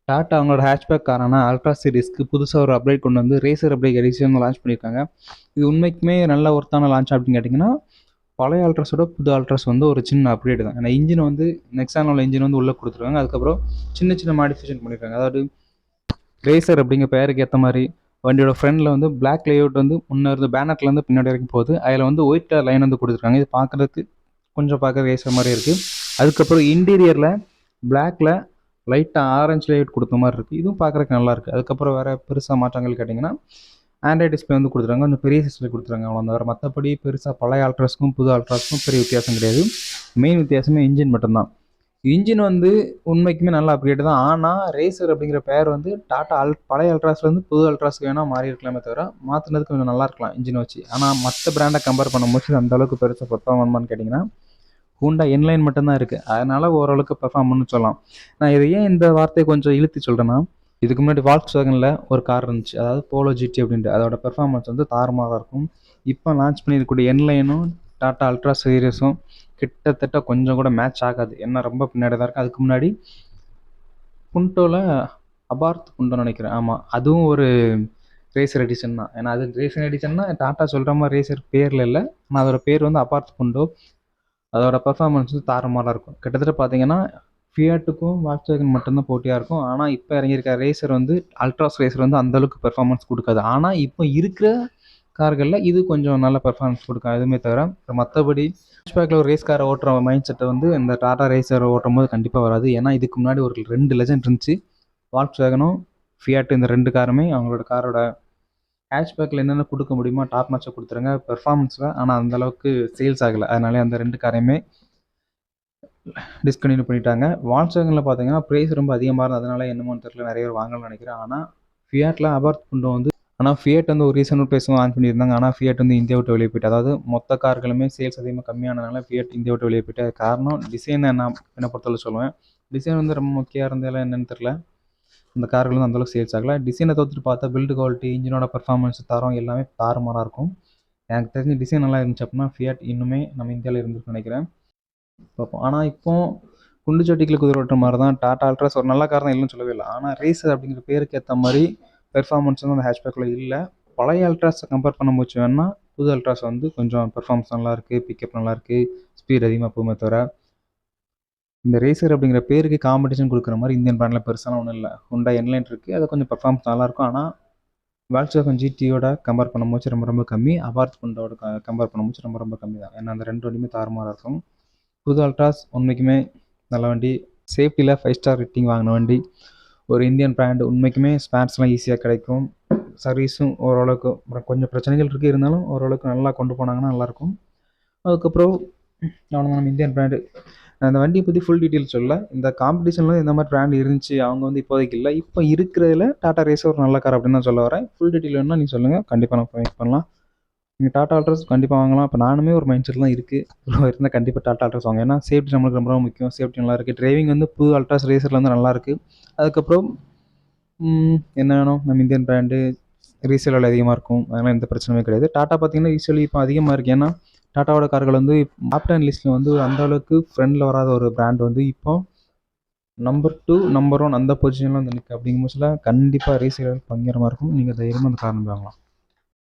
Tata அவங்களோட hatchback காரான ultra சீரிஸ்க்கு புதுசாக ஒரு அப்டேட் கொண்டு வந்து ரேசர் அப்டேட் எடிஷன் லான்ச் பண்ணியிருக்காங்க. இது உண்மைக்குமே நல்ல ஒர்த்தான லான்ச் அப்படின்னு கேட்டிங்கன்னா, பழைய அல்ட்ராஸோட புது அல்ட்ராஸ் வந்து ஒரு சின்ன அப்டேட் தான். ஏன்னா இன்ஜின் வந்து நெக்ஸானோட இன்ஜின் வந்து உள்ளே கொடுத்துருக்காங்க. அதுக்கப்புறம் சின்ன சின்ன மாடிஃபிகேஷன் பண்ணியிருக்காங்க. அதாவது ரேசர் அப்படிங்கிற பேருக்கு ஏற்ற மாதிரி வண்டியோட ஃப்ரண்டில் வந்து பிளாக் லேஅவுட் வந்து முன்னே இருந்து பேனர்லேருந்து பின்னாடி வரைக்கும் போகுது. அதில் வந்து ஒயிட் கலர் லைன் வந்து கொடுத்துருக்காங்க. இது பார்க்குறதுக்கு கொஞ்சம் பார்க்க ரேசர் மாதிரி இருக்குது. அதுக்கப்புறம் இன்டீரியரில் பிளாக்ல லைட்டாக ஆரஞ்சு லைட் கொடுத்த மாதிரி இருக்குது. இதுவும் பார்க்குறதுக்கு நல்லாயிருக்கு. அதுக்கப்புறம் வேறு பெருசாக மாற்றங்கள் கேட்டிங்கன்னா, ஆண்ட்ராய்ட் டிஸ்பிளே வந்து கொடுத்துருக்காங்க. கொஞ்சம் பெரிய டிஸ்பிளே கொடுத்துருக்காங்க. அவ்வளோ வேறு மற்றபடி பெருசாக பழைய அல்ட்ராஸ்க்கும் புது அல்ட்ராஸ்க்கும் பெரிய வித்தியாசம் கிடையாது. மெயின் வித்தியாசமே இன்ஜின் மட்டும்தான். இன்ஜின் வந்து உண்மைக்குமே நல்ல அப்கிரேட் தான். ஆனால் ரேசர் அப்படிங்கிற பேர் வந்து டாட்டா பழைய அல்ட்ராஸ்லேருந்து புது அல்ட்ராஸ்க்கு வேணால் மாறி இருக்கலாமே தவிர மாற்றினதுக்கு கொஞ்சம் நல்லா இருக்கலாம் இன்ஜினை வச்சு. ஆனால் மற்ற பிராண்டை கம்பேர் பண்ணும்போது அந்தளவுக்கு பெருசாக பெர்ஃபார்ம் பண்ணுமான்னு கேட்டிங்கன்னா, ஹூண்டா என்லைன் மட்டும்தான் இருக்குது. அதனால் ஓரளவுக்கு பெர்ஃபார்ம் பண்ணு சொல்லலாம். நான் இதை ஏன் இந்த வார்த்தையை கொஞ்சம் இழுத்து சொல்கிறேன்னா, இதுக்கு முன்னாடி வால்க்ஸ்வேகனில் ஒரு கார் இருந்துச்சு, அதாவது போலோ ஜிடி அப்படின்ட்டு. அதோட பெர்ஃபார்மன்ஸ் வந்து தாறுமாறாக இருக்கும். இப்போ லான்ச் பண்ணியிருக்கக்கூடிய என்லைனும் டாட்டா அல்ட்ரா சீரிஸும் கிட்டத்தட்ட கொஞ்சம் கூட மேட்ச் ஆகாது. என்ன ரொம்ப பின்னாடி தான் இருக்குது. அதுக்கு முன்னாடி புண்டோவில் அபார்த் புண்டோன்னு நினைக்கிறேன். ஆமாம், அதுவும் ஒரு ரேசர் எடிஷன் தான். ஏன்னா அது ரேசர் எடிஷன்னா டாட்டா சொல்கிற மாதிரி ரேசர் பேரில் இல்லை. ஆனால் அதோட பேர் வந்து அபார்த் புண்டோ. அதோட பர்ஃபார்மன்ஸ் வந்து தாறுமாறாக இருக்கும். கிட்டத்தட்ட பார்த்தீங்கன்னா ஃபியாட்டுக்கும் வால்க்ஸ்வேகன் மட்டும்தான் போட்டியாக இருக்கும். ஆனால் இப்போ இறங்கியிருக்க ரேசர் வந்து அல்ட்ராஸ் ரேசர் வந்து அந்தளவுக்கு பெர்ஃபார்மன்ஸ் கொடுக்காது. ஆனால் இப்போ இருக்கிற கார்களில் இது கொஞ்சம் நல்ல பெர்ஃபார்மன்ஸ் கொடுக்கும். எதுவுமே தவிர மற்றபடி ஹேட்ச்பேக்கில் ஒரு ரேஸ் காரை ஓட்டுற மைண்ட் செட்டை வந்து இந்த டாடா ரேசர் ஓட்டும் போது கண்டிப்பாக வராது. ஏன்னா இதுக்கு முன்னாடி ஒரு 2 லெஜண்ட் இருந்துச்சு. வால்க்ஸ்வேகனும் ஃபியாட், இந்த 2 காருமே அவங்களோட காரோட ஹேட்ச்பேக்கில் என்னென்ன கொடுக்க முடியுமோ டாப் மேட்சாக கொடுத்துருங்க பெர்ஃபார்மன்ஸில். ஆனால் அந்தளவுக்கு சேல்ஸ் ஆகலை. அதனாலே அந்த 2 காரையுமே டிஸ்கண்டினியூ பண்ணிட்டாங்க. வால்க்ஸ்வேகனில் பார்த்தீங்கன்னா ப்ரைஸ் ரொம்ப அதிகமாக இருந்தது. அதனால என்னமோன்னு தெரியல, நிறைய பேர் வாங்கணும்னு நினைக்கிறேன். ஆனால் ஃபியாட்டில் அபார்த் புண்டோ வந்து ஃபியட் வந்து ஒரு ரீசனபிள் ப்ரைஸும் ஆன் பண்ணியிருந்தாங்க. ஆனால் ஃபியட் வந்து இந்தியா விட்டு வெளியே போயிட்டு, அதாவது மொத்த கார்களுமே சேல்ஸ் அதிகமாக கம்மியானதுனால ஃபியட் இந்தியா விட்டு வெளியே போயிட்டு. காரணம் டிசைன் என்னை பொறுத்தவரை சொல்லுவேன். டிசைன் வந்து ரொம்ப முக்கியம் இருந்தாலும் என்னென்னு தெரில, அந்த கார்கள் வந்து அந்தளவுக்கு சேல்ஸ் ஆகலை. டிசைனை தோற்றுட்டு பார்த்தா பில்டு குவாலிட்டி, இன்ஜினோட பர்ஃபார்மன்ஸ், தரம் எல்லாமே தாறுமாறாக இருக்கும். எனக்கு தெரிஞ்ச டிசைன் நல்லா இருந்துச்சு அப்படின்னா ஃபியட் இன்னுமே நம்ம இந்தியாவில் இருந்துருக்குன்னு நினைக்கிறேன். பார்ப்போம். ஆனால் இப்போ குண்டு சட்டிக்கில் குதிரை ஓட்டுற மாதிரி தான் டாடா அல்ட்ராஸ் ஒரு நல்ல கார் தான், இல்லைன்னு சொல்லவே இல்லை. ஆனால் ரேசர் அப்படிங்கிற பேருக்கு ஏற்ற மாதிரி பெர்ஃபார்மன்ஸ் வந்து அந்த ஹேட்ச்பேக்கில் இல்லை. பழைய அல்ட்ராஸை கம்பேர் பண்ண போச்சு வேணால் புது அல்ட்ராஸ் வந்து கொஞ்சம் பெர்ஃபார்மன்ஸ் நல்லாயிருக்கு, பிக்கப் நல்லாயிருக்கு, ஸ்பீட் அதிகமாக போகுமே தவிர இந்த ரேசர் அப்படிங்கிற பேருக்கு காம்படிஷன் கொடுக்குற மாதிரி இந்தியன் பிராண்டில் பெருசாலாம் ஒன்றும் இல்லை. ஹுண்டா என்லைன் இருக்குது, அது கொஞ்சம் பெர்ஃபார்மன்ஸ் நல்லாயிருக்கும். ஆனால் வால்க்ஸ்வேகன் ஜிடியோட கம்பேர் பண்ணும்போது ரொம்ப ரொம்ப கம்மி. அபார்த் புண்டோட கம்பேர் பண்ணும்போது ரொம்ப ரொம்ப கம்மி தான். ஏன்னா அந்த 2 வண்டியுமே தாறுமாறாக இருக்கும். புது அல்ட்ராஸ் உண்மைக்குமே நல்ல வண்டி. சேஃப்டியில் 5 ஸ்டார் ரேட்டிங் வாங்கின வண்டி. ஒரு இந்தியன் பிராண்டு. உண்மைக்குமே ஸ்பேர்ஸ்லாம் ஈஸியாக கிடைக்கும். சர்வீஸும் ஓரளவுக்கு கொஞ்சம் பிரச்சனைகள் இருக்குது, இருந்தாலும் ஓரளவுக்கு நல்லா கொண்டு போனாங்கன்னா நல்லாயிருக்கும். அதுக்கப்புறம் நம்ம இந்தியன் பிராண்டு. அந்த வண்டியை பற்றி ஃபுல் டீட்டெயில் சொல்ல, இந்த காம்படிஷனில் இந்த மாதிரி பிராண்ட் இருந்துச்சு, அவங்க வந்து இப்போதைக்கு இல்லை. இப்போ இருக்கிறதுல டாட்டா ரேசர் ஒரு நல்ல கார் அப்படின்னு தான் சொல்ல வரேன். ஃபுல் டீட்டெயில் வேணும்னா நீங்கள் சொல்லுங்கள், கண்டிப்பாக நான் ப்ரொவைட் பண்ணலாம். நீங்கள் டாட்டா அல்ட்ராஸ் கண்டிப்பாக வாங்கலாம். இப்போ நானுமே ஒரு மைண்ட் செட்டில் தான் இருக்குது, இவ்வளோ இருந்தால் கண்டிப்பாக டாட்டா அல்ட்ராஸ் வாங்க. ஏன்னா சேஃப்டி நம்மளுக்கு ரொம்ப ரொம்ப முக்கியம். சேஃப்டி நல்லா இருக்குது. டிரைவிங் வந்து புது அல்ட்ராஸ் ரேசரில் வந்து நல்லாயிருக்கு. அதுக்கப்புறம் என்ன வேணும், நம்ம இந்தியன் பிராண்டு ரீசேல் விலை அதிகமாக இருக்கும். அதனால் எந்த பிரச்சனையுமே கிடையாது. டாட்டா பார்த்தீங்கன்னா ரீசேல் இப்போ அதிகமாக இருக்குது. ஏன்னா டாட்டாவோட கார்கள் வந்து டாப் 10 லிஸ்ட்டில் வந்து அந்தளவுக்கு ஃப்ரெண்டில் வராத ஒரு பிராண்ட் வந்து இப்போ நம்பர் 2, நம்பர் 1 அந்த பொசிஷனில் வந்து நிற்கும். அப்படிங்கும்போது கண்டிப்பாக ரீசேல் பயங்கரமாக இருக்கும். நீங்கள் தைரியமாக அந்த காரணம் வாங்கலாம்.